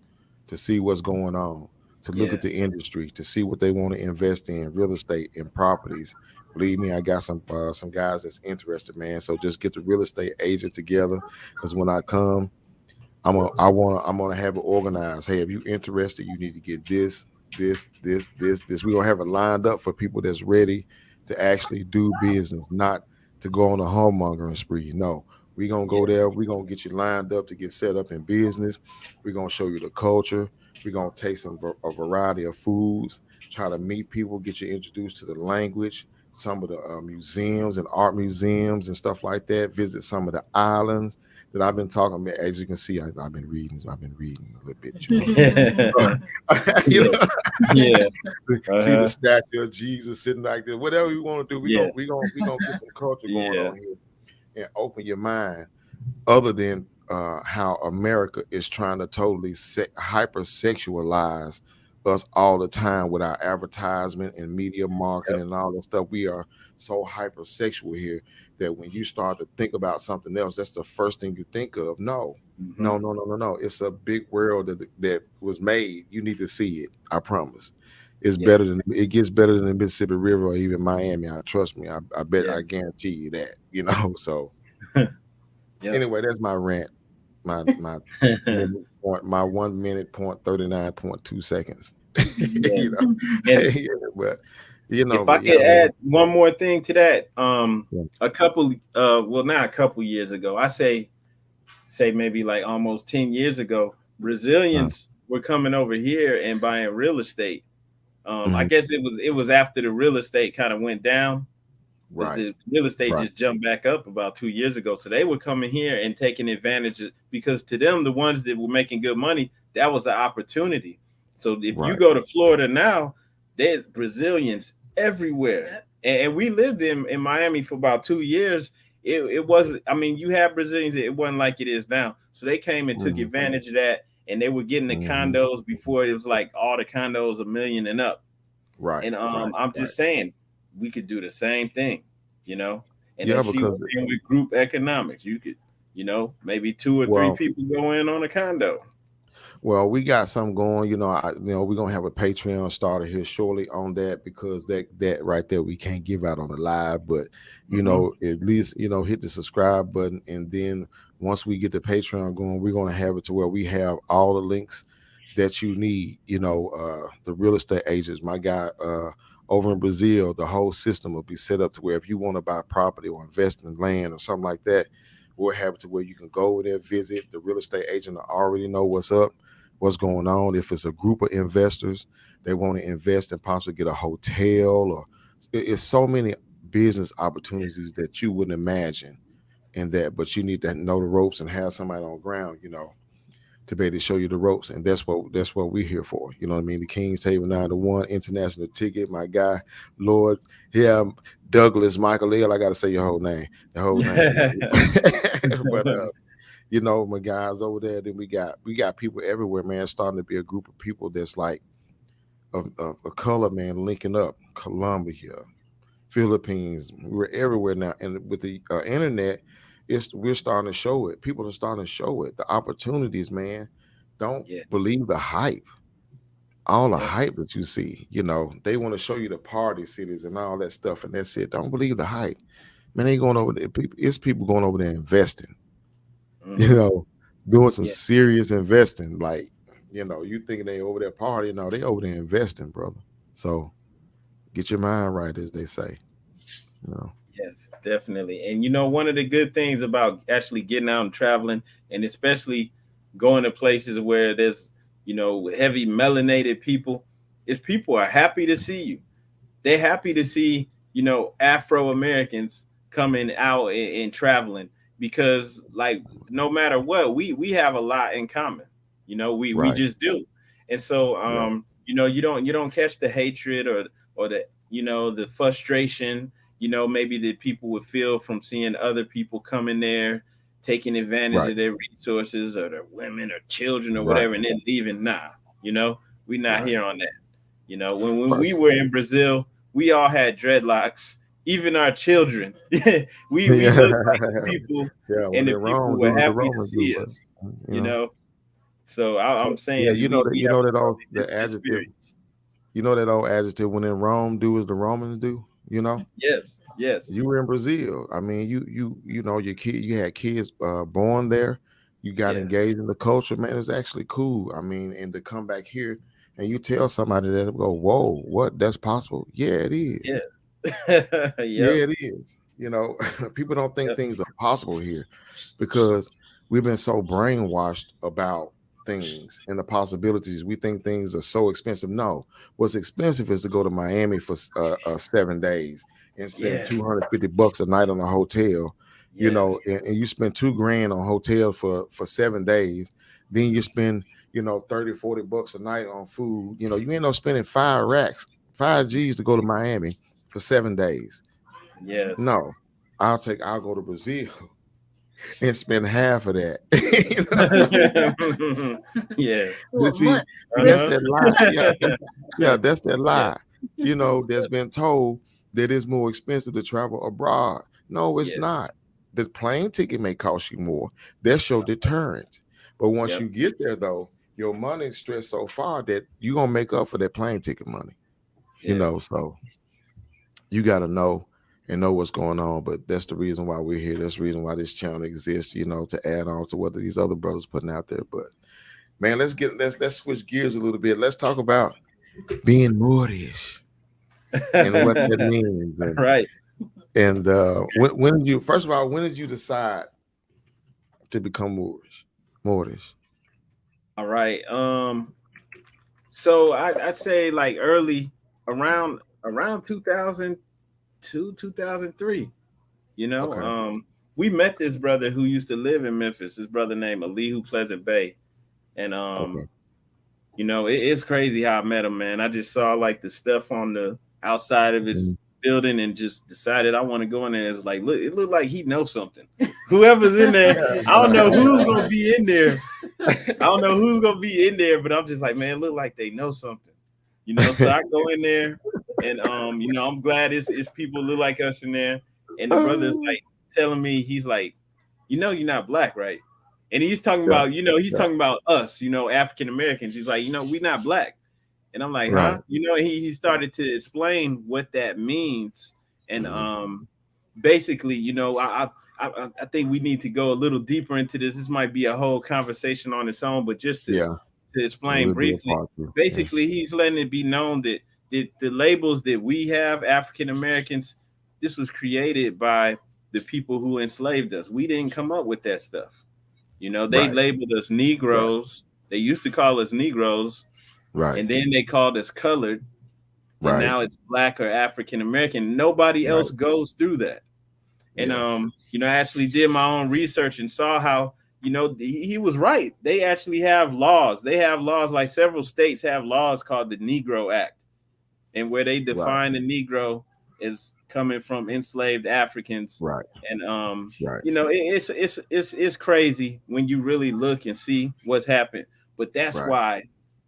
to see what's going on, to look at the Yes. industry, to see what they want to invest in, real estate and properties. Believe me, I got some guys that's interested, man. So just get the real estate agent together, because when I come, I'm gonna have it organized. Hey, if you interested, you need to get this. We're gonna have it lined up for people that's ready to actually do business, not to go on a homongering spree. No, we're gonna Yeah. go there, we're gonna get you lined up to get set up in business. We're gonna show you the culture, we're gonna taste a variety of foods, try to meet people, get you introduced to the language, some of the museums and art museums and stuff like that. Visit some of the islands that I've been talking about. As you can see, I've been reading. I've been reading a little bit, you know. You Yeah, know, yeah, see the uh-huh, statue of Jesus sitting like that. Whatever we want to do, yeah, we gonna get some culture going yeah, on here and open your mind. Other than how America is trying to totally hypersexualize us all the time with our advertisement and media marketing yep, and all that stuff. We are so hypersexual here that when you start to think about something else, that's the first thing you think of. No, hmm, no, no, no, no, no. It's a big world that was made. You need to see it. I promise. It's better yes, than it gets better than the Mississippi River or even Miami. I trust me. I bet I yes, guarantee you that. You know, so yep, anyway, that's my rant. My my 1 minute point 39.2 seconds. yeah. You know, And yeah, but you know, if I but yeah, could man. add one more thing to that, Yeah. a couple, well, not a couple years ago, I say maybe like almost 10 years ago, Uh, Brazilians were coming over here and buying real estate. I mhm. guess it was after the real estate kind of went down because Right, the real estate right, just jumped back up about 2 years ago. So they were coming here and taking advantage of, because to them, the ones that were making good money, that was an opportunity. So if you right. go to Florida now, there's Brazilians everywhere. Yep. And we lived in Miami for about 2 years. It wasn't, I mean, you have Brazilians, it wasn't like it is now. So they came and took Mhm, advantage of that, and they were getting the mhm. condos before it was like all the condos a million and up. Right, And right, I'm right. just saying we could do the same thing, you know. And Yeah, as she was because saying with group economics, you could, maybe two or three well, people go in on a condo. well, we got some going. We're gonna have a Patreon starter here shortly on that because that right there we can't give out on the live, but Hmm. at least hit the subscribe button, and then once we get the Patreon going, we're gonna have it to where we have all the links that you need. The real estate agents, my guy, over in Brazil, the whole system will be set up to where if you want to buy property or invest in land or something like that, we'll have it to where you can go over there, visit the real estate agent, will already know what's going on. If it's a group of investors, they want to invest and possibly get a hotel, or it's so many business opportunities that you wouldn't imagine in that, but you need to know the ropes and have somebody on the ground, to be able to show you the ropes. And that's what we're here for. You know what I mean? The King's Table 9-1 international ticket, my guy, Lord. Yeah, Douglas Michael L. I gotta say your whole name. The whole name. But my guys over there. Then we got people everywhere, man. Starting to be a group of people that's like a color, man, linking up. Colombia, Philippines, we're everywhere now, and with the internet, we're starting to show it. People are starting to show it. The opportunities, man. Don't Yeah, believe the hype. All the yeah, hype that you see, they want to show you the party cities and all that stuff, and that's it. Don't believe the hype, man. They going over there. It's people going over there investing. you hmm, know, doing some yeah, serious investing. Like, you thinking they over there partying. No, they over there investing, brother. So get your mind right, as they say. You know. yes, definitely. And one of the good things about actually getting out and traveling, and especially going to places where there's heavy melanated people, is people are happy to see you. They're happy to see Afro Americans coming out and traveling, because like no matter what, we have a lot in common. We Right. just do. And so Yeah. you don't catch the hatred or the frustration maybe that people would feel from seeing other people coming there taking advantage Right. of their resources or their women or children or Right. whatever, and then leaving. Nah, we're not Right. here on that. When we First. were in Brazil, we all had dreadlocks, even our children. we Yeah. looked like the people, Yeah. and When the in people Rome, were do as the happy to Romans do, see but us. you You know. know, so I'm So saying yeah, we have a that old totally the different adjective. experience. That old adjective. When in Rome, do as the Romans do. Yes, yes, You were in Brazil. I mean, your kid. You had kids born there. You got yeah, engaged in the culture, man. It's actually cool. I mean, and to come back here and you tell somebody that, go, whoa, what? That's possible? Yeah, it yeah. is. Yep, Yeah, it is. People don't think yep, things are possible here because we've been so brainwashed about things and the possibilities. We think things are so expensive. No, what's expensive is to go to Miami for 7 days and spend Yes. $250 a night on a hotel, Yes. and you spend 2 grand on hotel for 7 days, then you spend, 30-40 bucks a night on food. You end up spending 5 racks, 5 G's to go to Miami for 7 days. Yes. No, I'll go to Brazil and spend half of that. You know? Yeah. For But a see, month. that's Uh-huh. that lie. Yeah, yeah, that's that Yeah. lie. That's been told that it's more expensive to travel abroad. No, it's Yes. not. The plane ticket may cost you more. That's your deterrent. But once Yep. you get there, though, your money is stretched so far that you're gonna make up for that plane ticket money. Yeah. So you gotta know and know what's going on. But that's the reason why we're here. That's the reason why this channel exists, to add on to what these other brothers putting out there. But man, let's switch gears a little bit. Let's talk about being Moorish and what that means. And Right. and when did you, first of all, when did you decide to become Moorish? Moorish. All right. So I'd say like early around 2002, 2003. You know, Okay. we met this brother who used to live in Memphis. This brother named Alihu Pleasant Bay, and Okay. it's crazy how I met him, man. I just saw like the stuff on the outside of his Mhm. building and just decided I want to go in there. It's like, look, it looked like he knows something. Whoever's in there, I don't know who's gonna be in there. I don't know who's gonna be in there, but I'm just like, man, look like they know something. So I go in there and I'm glad it's people look like us in there. And the brother's like telling me, he's like, you're not black, right? And he's talking Yeah. about, he's Yeah. talking about us, African Americans. He's like, we not black. And I'm like, Right. huh? He started to explain what that means. And Mhm. basically, I think we need to go a little deeper into this. This might be a whole conversation on its own, but just to Yeah. explain We'll do a briefly, part two. Yes. basically he's letting it be known that the labels that we have, African Americans, this was created by the people who enslaved us. We didn't come up with that stuff. They Right. labeled us Right. Negroes. They used to call us Negroes, Right. and then they called us colored, and Right. now it's black or African American. Nobody Right. else goes through that. And Yeah. I actually did my own research and saw how, he was right. They actually have laws. They have laws, like several states have laws called the Negro Act, and where they Right. define the Negro as coming from enslaved Africans. Right. And Right. it's crazy when you really look and see what's happened. But that's Right. why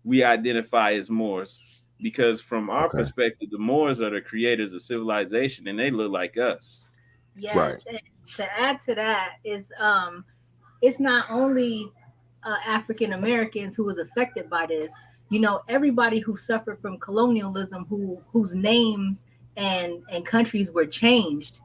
we identify as Moors, because from our Okay. perspective, the Moors are the creators of civilization, and they look like us. Right. Yes. And to add to that is it's not only African Americans who was affected by this. Everybody who suffered from colonialism, whose names and countries were changed,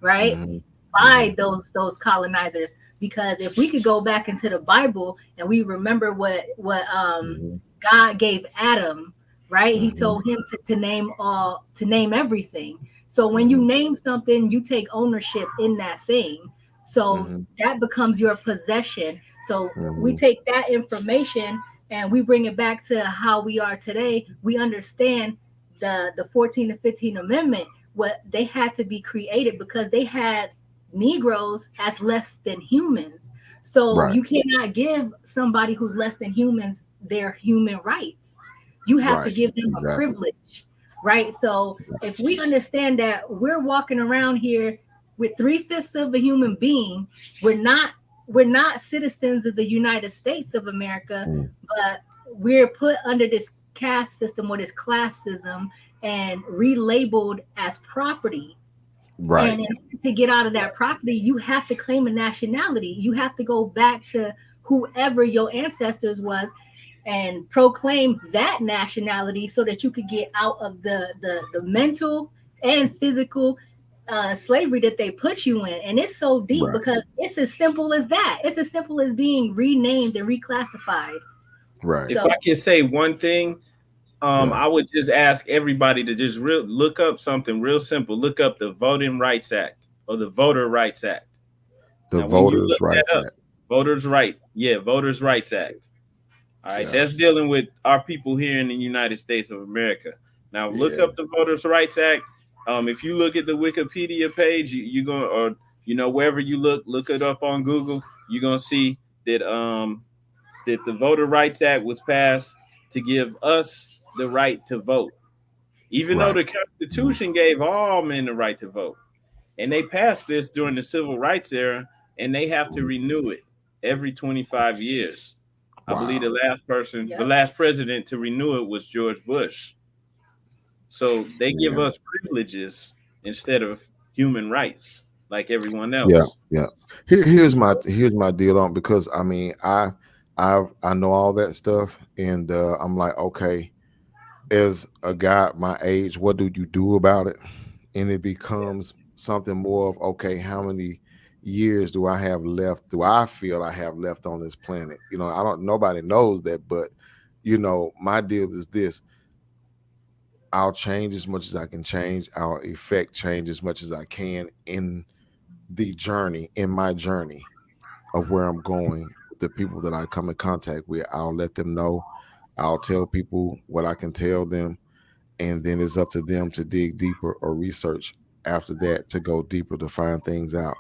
right, Hmm. by Hmm. those colonizers. Because if we could go back into the Bible and we remember what Hmm. God gave Adam, right? He Hmm. told him to name everything. So when you Hmm. name something, you take ownership in that thing. So Hmm. that becomes your possession. So we Hmm. take that information and we bring it back to how we are today. We understand the 14th and 15th Amendment, what they had to be created because they had Negroes as less than humans. So Right. you cannot give somebody who's less than humans their human rights. You have to Right. give them a Exactly. privilege, right? So if we understand that we're walking around here with 3/5 of a human being, we're not we're not citizens of the United States of America, Mm. but we're put under this caste system or this classism and relabeled as property. Right. And in order to get out of that property, you have to claim a nationality. You have to go back to whoever your ancestors was and proclaim that nationality so that you could get out of the mental and physical slavery that they put you in. And it's so deep Right. because it's as simple as that. It's as simple as being renamed and reclassified. Right. If So I can say one thing, Yeah. I would just ask everybody to just look up something real simple. Look up the Voting Rights Act or the Voter Rights Act. The Now, when you Voters' look Rights that up, Act. Voters Rights Act. All right, Yeah. that's dealing with our people here in the United States of America. Now, look Yeah. up the Voters Rights Act. If you look at the Wikipedia page, you're gonna, or wherever you look it up on Google, you're gonna see that the Voter Rights Act was passed to give us the right to vote, even though Right. the Constitution gave all men the right to vote. And they passed this during the civil rights era, and they have to Mhm. renew it every 25 years. I believe Wow. the Yep. last president to renew it was George Bush. So they give Yeah. us privileges instead of human rights like everyone Yeah. else. Yeah. Here's my deal on, because I mean I know all that stuff, and I'm like, okay, as a guy my age, what do you do about it? And it becomes something more of, okay, how many years do I have left? Do I feel I have left on this planet? I don't. Nobody knows that, but my deal is this: I'll change as much as I can change. I'll effect change as much as I can in my journey of where I'm going. The people that I come in contact with, I'll let them know. I'll tell people what I can tell them, and then it's up to them to dig deeper or research after that to go deeper to find things out.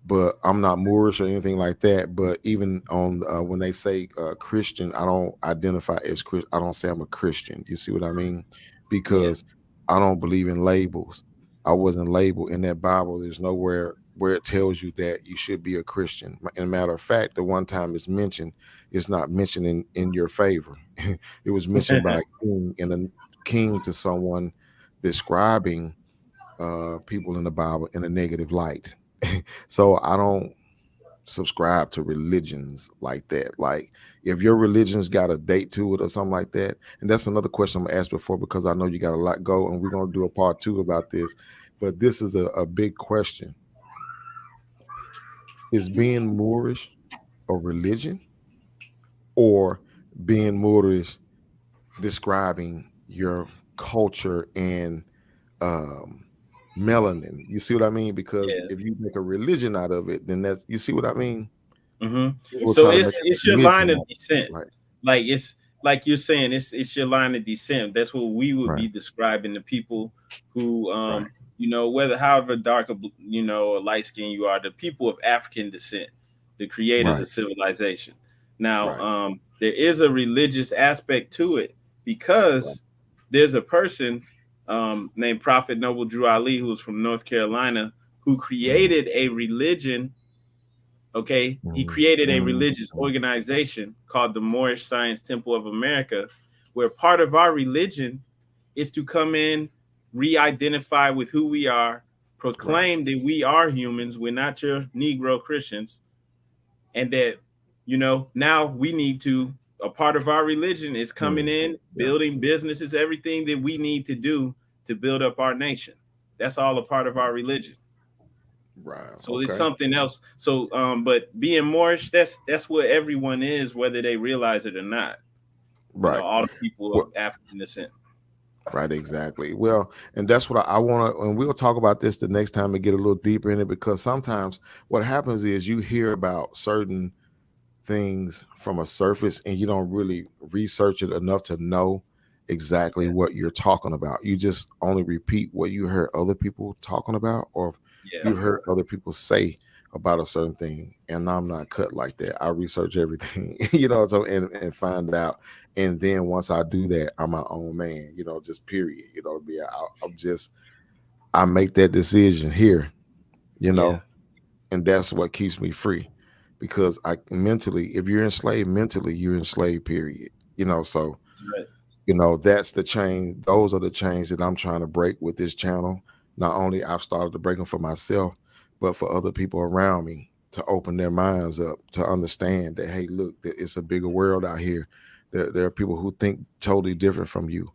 But I'm not Moorish or anything like that. But even on when they say Christian, I don't identify as Christian. I don't say I'm a Christian. You see what I mean? Yeah. Because I don't believe in labels. I wasn't labeled in that Bible. There's nowhere where it tells you that you should be a Christian. In a matter of fact, the one time it's mentioned, it's not mentioned in your favor. It was mentioned by a king, and a king to someone describing people in the Bible in a negative light. So I don't subscribe to religions like that. Like, if your religion's got a date to it or something like that, and that's another question I'm gonna ask before, because I know you got a lot go, and we're gonna do a part two about this. But this is a big question: Is being Moorish a religion, or being Moorish describing your culture and um melanin? You see what I mean? Because Yeah. if you make a religion out of it, then that's, you see what I mean? Hmm. We'll It's So try to it's make it's a it's your line religion of out of it. descent. Like it's like you're saying, it's your line of descent. That's what we would Right, be describing the people who, right, whether however dark or or light skin you are, the people of African descent, the creators right, of civilization. Now, right, there is a religious aspect to it right. because there's a person named Prophet Noble Drew Ali, who was from North Carolina, who Mhm, created a religion. Okay, he mhm, created a mhm, religious organization called the Moorish Science Temple of America, where part of our religion is to come in, re-identify with who we are, right. proclaim that we are humans, we're not your Negro Christians, and that now we need to, a part of our religion is coming Mm, in, yeah, building businesses, everything that we need to do to build up our nation. That's all a part of our religion. right. So it's Okay. something else. So, but being Moorish, that's what everyone is, whether they realize it or not. Right. All the people of Well, African descent. right, exactly. Well, and that's what I want to, and we'll talk about this the next time and get a little deeper in it, because sometimes what happens is you hear about certain things from a surface, and you don't really research it enough to know exactly Yeah, what you're talking about. You just only repeat what you heard other people talking about, or yeah, you heard other people say about a certain thing. And I'm not cut like that. I research everything, so and find out. And then once I do that, I'm my own man, just period. I'm just, I make that decision here, you yeah. know, and that's what keeps me free, because I mentally, if you're enslaved mentally, you're enslaved, period. So Right. that's the chain. Those are the chains that I'm trying to break with this channel. Not only I've started to break them for myself, but for other people around me, to open their minds up to understand that, hey, look, it's a bigger world out here. There are people who think totally different from you.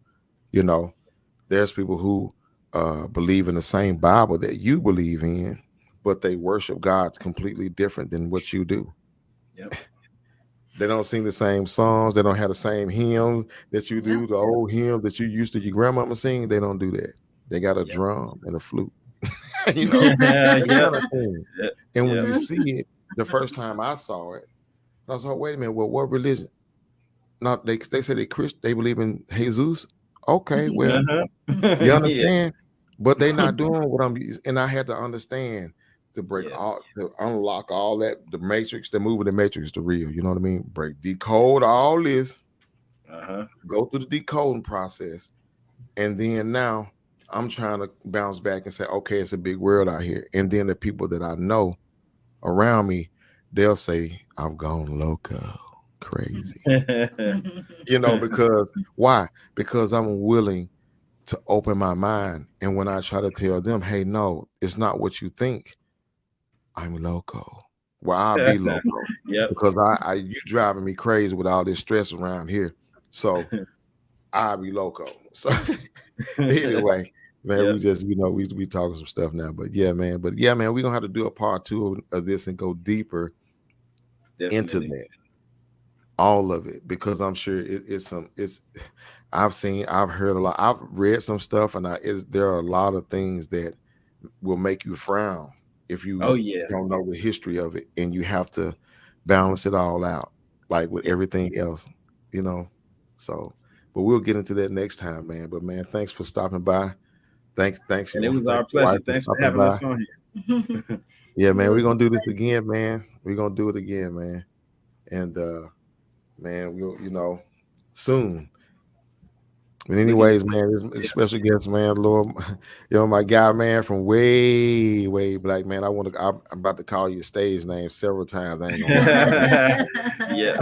you know there's people who believe in the same Bible that you believe in, but they worship God's completely different than what you do. Yep. They don't sing the same songs. They don't have the same hymns that you yeah. do, the old hymns that you used to your grandmama sing. They don't do that. They got a Yep. drum and a flute, you know, that Yep. kind of thing. Yep. And when Yep. you see it, the first time I saw it, I was like, wait a minute, well, what religion? Not they say they Christian, they believe in Jesus. Okay, well, Uh-huh. you Yeah. understand? but they not doing what I'm using. And I had to understand to break Yeah. all, to unlock all that, the matrix, the movie, the matrix, the real. You know what I mean? Break, decode all this, Uh-huh. go through the decoding process, and then now I'm trying to bounce back and say, okay, it's a big world out here. And then the people that I know around me, they'll say, I've gone loco, crazy. Because why? Because I'm willing to open my mind. And when I try to tell them, hey, no, it's not what you think, I'm loco. Well, I'll be loco Yep. because you driving me crazy with all this stress around here. So I'll be loco. So anyway, man, Yep. we just, we talking some stuff now. But yeah, man, we're gonna have to do a part 2 of this and go deeper into Definitely. that. All of it, because I'm sure it's I've heard a lot, I've read some stuff, and there are a lot of things that will make you frown if Oh you yeah. don't know the history of it, and you have to balance it all out like with Yeah. everything else, you know. So, but we'll get into that next time, man. But man, thanks for stopping by. Thanks And it you, was thank our your pleasure. wife for Thanks for stopping having by. us on here. Yeah, It man, we're was a gonna do this pleasure. again, man. We're gonna do it again, man. And man, we'll, soon. But We can anyways, man, this yeah. special guest, man, Lord, my guy, man, from way, way black, man. I'm about to call you stage name several times. I ain't gonna lie. Yeah.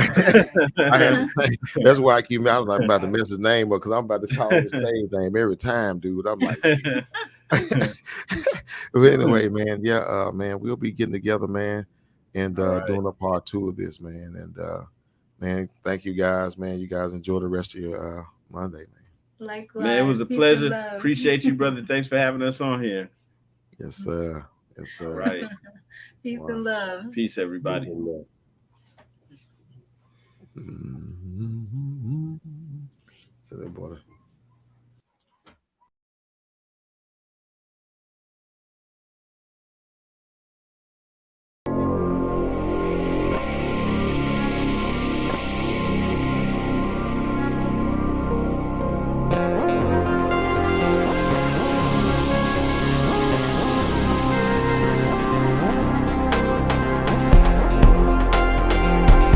I had to think. That's why I was like, about to mess his name up because I'm about to call his stage name every time, dude. I'm like, but anyway, man, yeah, man, we'll be getting together, man, and All right. doing a part 2 of this, man. And man, thank you guys, man. You guys enjoy the rest of your Monday, man. Man, it Likewise. was a Peace and pleasure. love. Appreciate you, brother. Thanks for having us on here. Yes, sir. Yes, All sir. right. Peace Wow. and love. Peace, everybody. Mhm. So that boy.